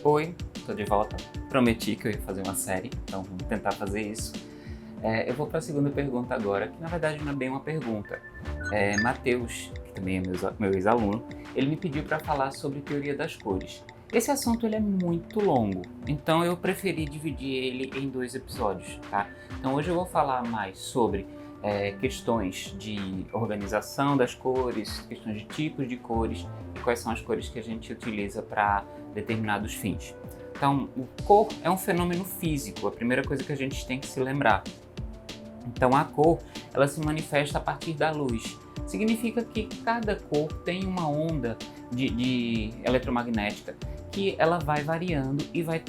Oi, tô de volta. Prometi que eu ia fazer uma série, então vamos tentar fazer isso. Eu vou para a segunda pergunta agora, que na verdade não é bem uma pergunta. Matheus, que também é meu ex-aluno, ele me pediu para falar sobre teoria das cores. Esse assunto ele é muito longo, então eu preferi dividir ele em 2 episódios, tá? Então hoje eu vou falar mais sobre questões de organização das cores, questões de tipos de cores e quais são as cores que a gente utiliza para determinados fins. Então, o cor é um fenômeno físico, a primeira coisa que a gente tem que se lembrar. Então, a cor, ela se manifesta a partir da luz. Significa que cada cor tem uma onda de eletromagnética que ela vai variando e vai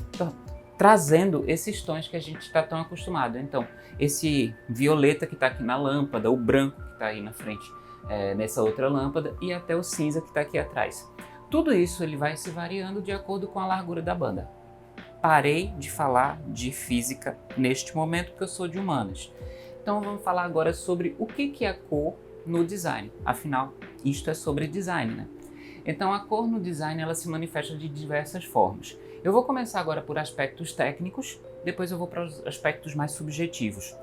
trazendo esses tons que a gente está tão acostumado. Então, esse violeta que está aqui na lâmpada, o branco que está aí na frente nessa outra lâmpada e até o cinza que está aqui atrás. Tudo isso ele vai se variando de acordo com a largura da banda. Parei de falar de física neste momento porque eu sou de humanas. Então vamos falar agora sobre o que é a cor no design. Afinal, isto é sobre design, né? Então a cor no design ela se manifesta de diversas formas. Eu vou começar agora por aspectos técnicos, depois eu vou para os aspectos mais subjetivos.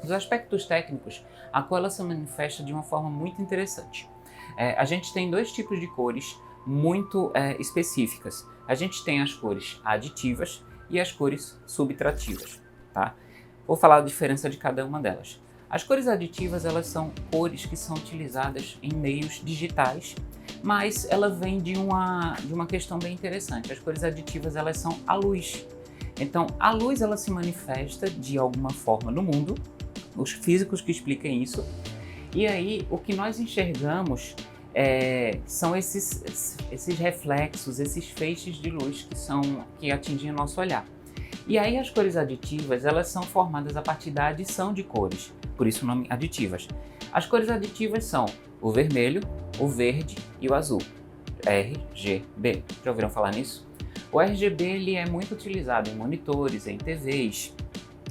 Nos aspectos técnicos, a cor ela se manifesta de uma forma muito interessante. A gente tem 2 tipos de cores muito específicas. A gente tem as cores aditivas e as cores subtrativas, tá? Vou falar a diferença de cada uma delas. As cores aditivas, elas são cores que são utilizadas em meios digitais, mas ela vem de uma questão bem interessante. As cores aditivas, elas são a luz. Então, a luz, ela se manifesta de alguma forma no mundo, os físicos que expliquem isso, e aí o que nós enxergamos são esses reflexos, esses feixes de luz que atingem o nosso olhar. E aí as cores aditivas, elas são formadas a partir da adição de cores, por isso o nome aditivas. As cores aditivas são o vermelho, o verde e o azul, RGB. Já ouviram falar nisso? O RGB ele é muito utilizado em monitores, em TVs,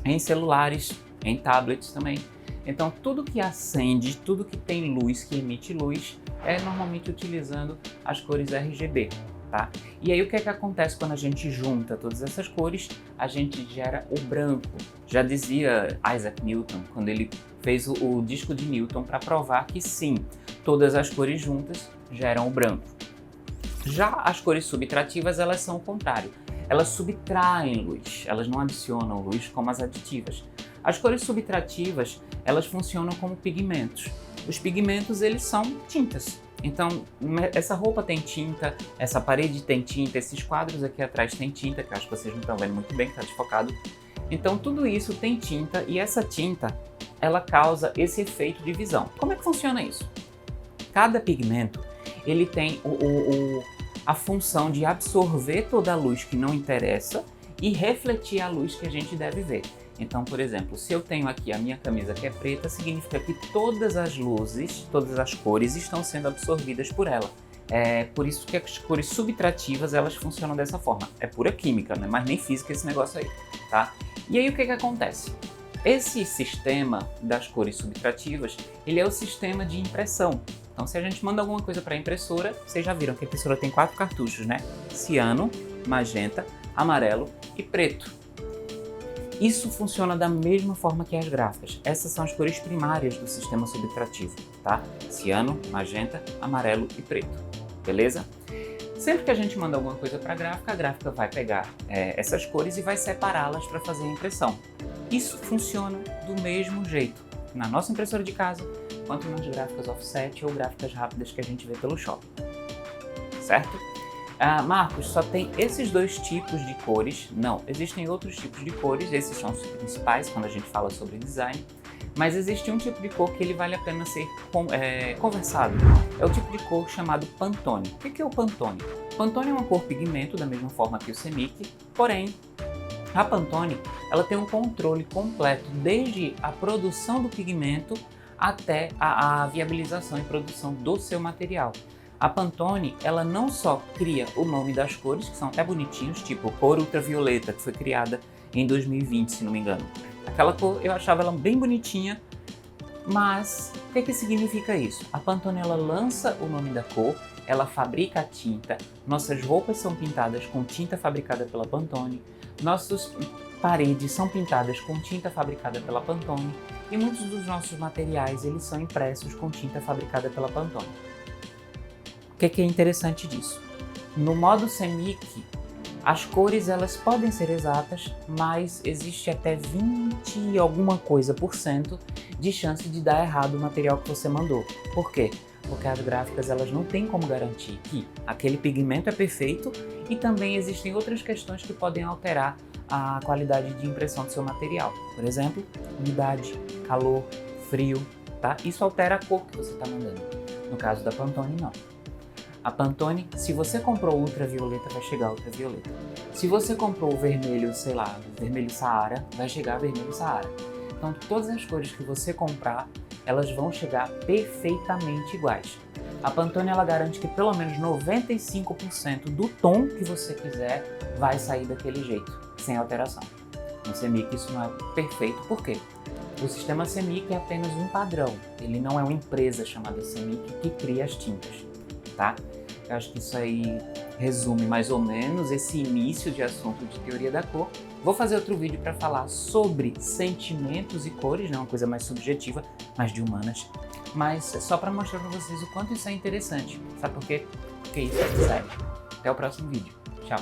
em celulares, em tablets também. Então tudo que acende, tudo que tem luz, que emite luz, é normalmente utilizando as cores RGB, tá? E aí o que é que acontece quando a gente junta todas essas cores? A gente gera o branco. Já dizia Isaac Newton, quando ele fez o disco de Newton, para provar que sim, todas as cores juntas geram o branco. Já as cores subtrativas, elas são o contrário. Elas subtraem luz, elas não adicionam luz como as aditivas. As cores subtrativas, elas funcionam como pigmentos. Os pigmentos, eles são tintas. Então, essa roupa tem tinta, essa parede tem tinta, esses quadros aqui atrás tem tinta, que eu acho que vocês não estão vendo muito bem, que está desfocado. Então, tudo isso tem tinta e essa tinta, ela causa esse efeito de visão. Como é que funciona isso? Cada pigmento, ele tem a função de absorver toda a luz que não interessa e refletir a luz que a gente deve ver. Então, por exemplo, se eu tenho aqui a minha camisa que é preta, significa que todas as luzes, todas as cores estão sendo absorvidas por ela. É por isso que as cores subtrativas, elas funcionam dessa forma. É pura química, né? Mas nem física esse negócio aí, tá? E aí o que acontece? Esse sistema das cores subtrativas, ele é o sistema de impressão. Então, se a gente manda alguma coisa para a impressora, vocês já viram que a impressora tem 4 cartuchos, né? Ciano, magenta, amarelo e preto. Isso funciona da mesma forma que as gráficas. Essas são as cores primárias do sistema subtrativo, tá? Ciano, magenta, amarelo e preto, beleza? Sempre que a gente manda alguma coisa para a gráfica vai pegar essas cores e vai separá-las para fazer a impressão. Isso funciona do mesmo jeito na nossa impressora de casa, quanto nas gráficas offset ou gráficas rápidas que a gente vê pelo shopping, certo? Marcos, só tem esses 2 tipos de cores? Não, existem outros tipos de cores, esses são os principais quando a gente fala sobre design, mas existe um tipo de cor que ele vale a pena ser conversado. É o tipo de cor chamado Pantone. O que é o Pantone? Pantone é uma cor pigmento da mesma forma que o Semic, porém a Pantone ela tem um controle completo desde a produção do pigmento até a viabilização e produção do seu material. A Pantone, ela não só cria o nome das cores, que são até bonitinhos, tipo cor ultravioleta, que foi criada em 2020, se não me engano. Aquela cor, eu achava ela bem bonitinha, mas o que significa isso? A Pantone, ela lança o nome da cor ela fabrica a tinta, nossas roupas são pintadas com tinta fabricada pela Pantone, nossas paredes são pintadas com tinta fabricada pela Pantone e muitos dos nossos materiais eles são impressos com tinta fabricada pela Pantone. O que é interessante disso? No modo CMYK, as cores elas podem ser exatas, mas existe até 20 e alguma coisa por cento de chance de dar errado o material que você mandou. Por quê? Porque as gráficas elas não têm como garantir que aquele pigmento é perfeito e também existem outras questões que podem alterar a qualidade de impressão do seu material. Por exemplo, umidade, calor, frio, tá? Isso altera a cor que você está mandando. No caso da Pantone, não. A Pantone, se você comprou ultravioleta, vai chegar ultravioleta. Se você comprou o vermelho, sei lá, vermelho Saara, vai chegar vermelho Saara. Então, todas as cores que você comprar, elas vão chegar perfeitamente iguais. A Pantone, ela garante que pelo menos 95% do tom que você quiser vai sair daquele jeito, sem alteração. No CMYK isso não é perfeito, por quê? O sistema CMYK é apenas um padrão, ele não é uma empresa chamada CMYK que cria as tintas, tá? Eu acho que isso aí resume mais ou menos esse início de assunto de teoria da cor. Vou fazer outro vídeo para falar sobre sentimentos e cores, né? Uma coisa mais subjetiva, mais de humanas. Mas é só para mostrar para vocês o quanto isso é interessante. Sabe por quê? Porque isso é sério. Até o próximo vídeo. Tchau!